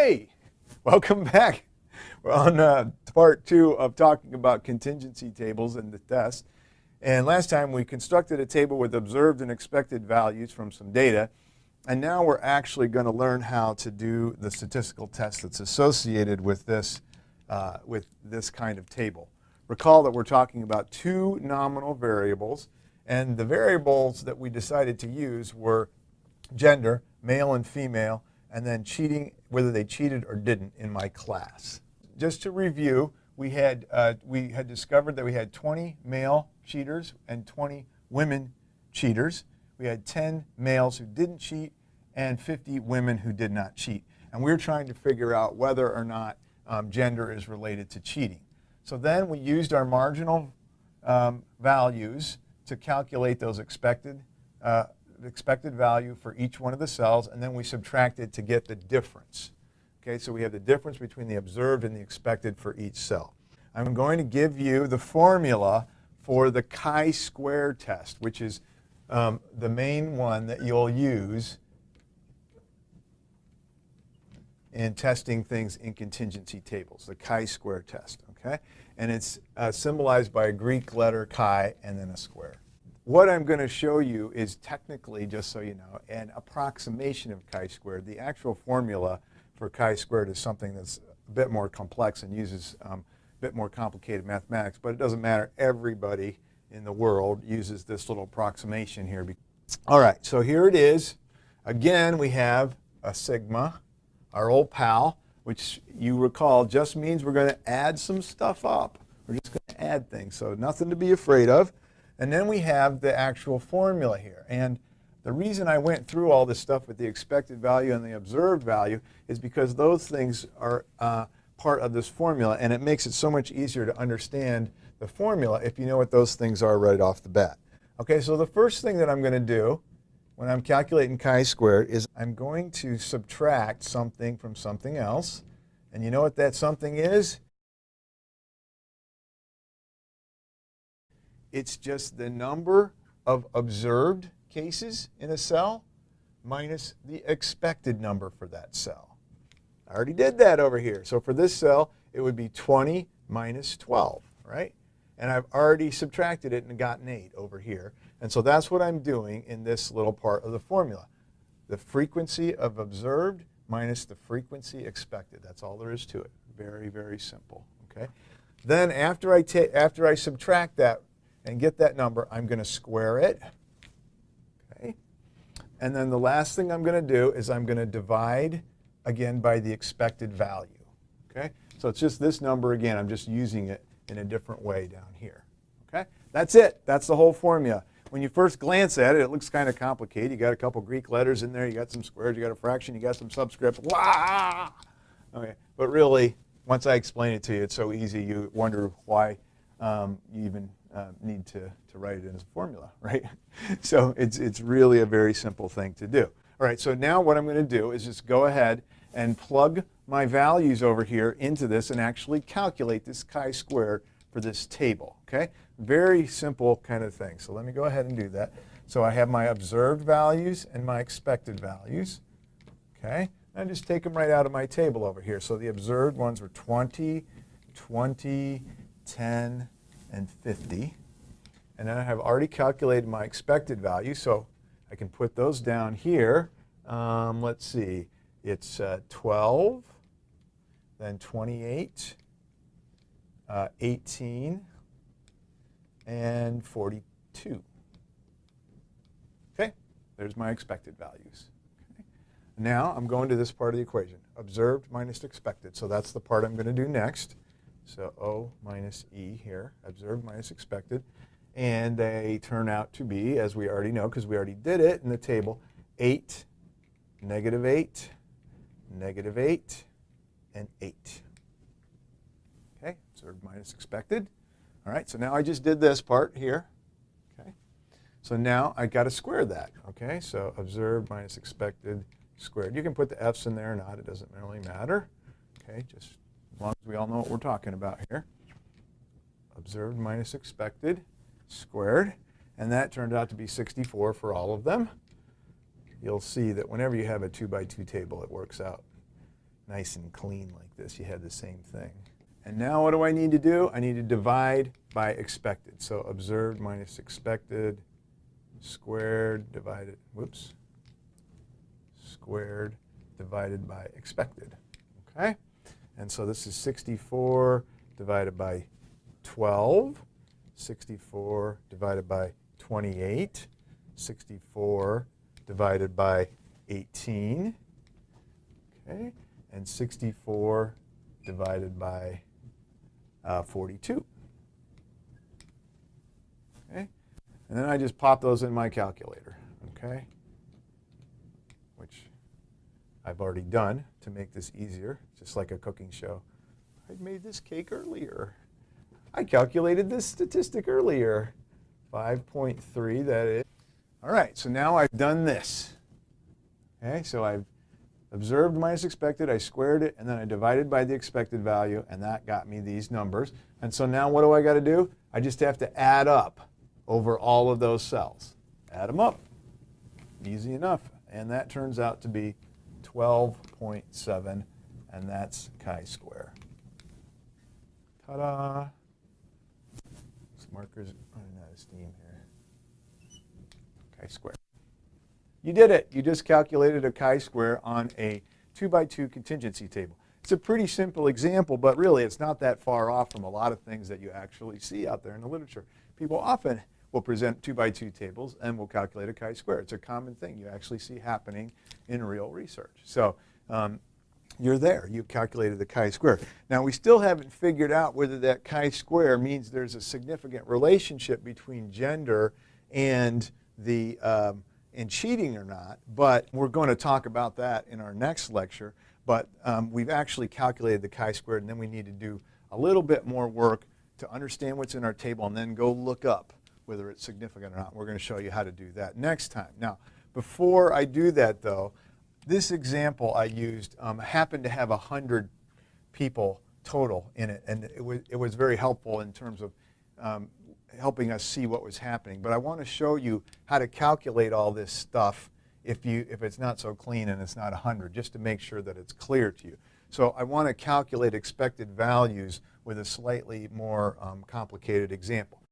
Hey, welcome back. We're on part 2 of talking about contingency tables in the test. And last time we constructed a table with observed and expected values from some data. And now we're actually going to learn how to do the statistical test that's associated with this kind of table. Recall that we're talking about 2 nominal variables. And the variables that we decided to use were gender, male and female, and then cheating, whether they cheated or didn't in my class. Just to review, we had discovered that we had 20 male cheaters and 20 women cheaters. We had 10 males who didn't cheat and 50 women who did not cheat. And we were trying to figure out whether or not gender is related to cheating. So then we used our marginal values to calculate those expected value for each one of the cells, and then we subtracted to get the difference. Okay, so we have the difference between the observed and the expected for each cell. I'm going to give you the formula for the chi-square test, which is the main one that you'll use in testing things in contingency tables, the chi-square test. Okay, and it's symbolized by a Greek letter chi and then a square. What I'm going to show you is technically, just so you know, an approximation of chi-squared. The actual formula for chi-squared is something that's a bit more complex and uses a bit more complicated mathematics, but it doesn't matter. Everybody in the world uses this little approximation here. All right, so here it is. Again, we have a sigma, our old pal, which you recall just means we're going to add some stuff up. We're just going to add things, so nothing to be afraid of. And then we have the actual formula here. And the reason I went through all this stuff with the expected value and the observed value is because those things are part of this formula, and it makes it so much easier to understand the formula if you know what those things are right off the bat. Okay, so the first thing that I'm going to do when I'm calculating chi-squared is I'm going to subtract something from something else. And you know what that something is? It's just the number of observed cases in a cell minus the expected number for that cell. I already did that over here. So for this cell, it would be 20 minus 12, right? And I've already subtracted it and gotten 8 over here. And so that's what I'm doing in this little part of the formula. The frequency of observed minus the frequency expected. That's all there is to it. Very, very simple. Okay. Then after I subtract that and get that number, I'm going to square it. Okay. And then the last thing I'm going to do is I'm going to divide again by the expected value. Okay. So it's just this number again. I'm just using it in a different way down here. Okay. That's it. That's the whole formula. When you first glance at it, it looks kind of complicated. You got a couple Greek letters in there. You got some squares. You got a fraction. You got some subscript. Wow. Okay. But really, once I explain it to you, it's so easy. You wonder why you even need to write it in as a formula, right? So it's really a very simple thing to do. All right, so now what I'm going to do is just go ahead and plug my values over here into this and actually calculate this chi-squared for this table, okay? Very simple kind of thing. So let me go ahead and do that. So I have my observed values and my expected values, okay? And just take them right out of my table over here. So the observed ones were 20, 20, 10, and 50. And then I have already calculated my expected value, so I can put those down here. Let's see, it's 12, then 28, 18, and 42. Okay, there's my expected values. Okay. Now I'm going to this part of the equation, observed minus expected. So that's the part I'm going to do next. So O minus E here, observed minus expected. And they turn out to be, as we already know, because we already did it in the table, 8, negative 8, negative 8, and 8. Okay, observed minus expected. All right, so now I just did this part here. Okay, so now I got to square that. Okay, so observed minus expected squared. You can put the F's in there or not, it doesn't really matter. Okay, just as long as we all know what we're talking about here. Observed minus expected squared, and that turned out to be 64 for all of them. You'll see that whenever you have a 2 by 2 table, it works out nice and clean like this, you had the same thing. And now what do I need to do? I need to divide by expected. So observed minus expected squared divided, squared divided by expected, okay? And so this is 64 divided by 12, 64 divided by 28, 64 divided by 18, okay? And 64 divided by 42, okay? And then I just pop those in my calculator, okay? Which I've already done to make this easier, just like a cooking show. I made this cake earlier. I calculated this statistic earlier. 5.3, that is. All right, so now I've done this. Okay, so I've observed minus expected, I squared it, and then I divided by the expected value, and that got me these numbers. And so now what do I got to do? I just have to add up over all of those cells. Add them up. Easy enough. And that turns out to be 12.7, and that's chi-square. Ta-da! This marker's running out of steam here. Chi-square. You did it. You just calculated a chi-square on a 2x2 contingency table. It's a pretty simple example, but really it's not that far off from a lot of things that you actually see out there in the literature. People often will present 2x2 tables and will calculate a chi-square. It's a common thing you actually see happening in real research. So you're there. You've calculated the chi-square. Now we still haven't figured out whether that chi-square means there's a significant relationship between gender and the and cheating or not, but we're going to talk about that in our next lecture. But we've actually calculated the chi-square, and then we need to do a little bit more work to understand what's in our table and then go look up whether it's significant or not. We're going to show you how to do that next time. Now, before I do that, though, this example I used happened to have 100 people total in it, and it was very helpful in terms of helping us see what was happening. But I want to show you how to calculate all this stuff if it's not so clean and it's not 100, just to make sure that it's clear to you. So I want to calculate expected values with a slightly more complicated example.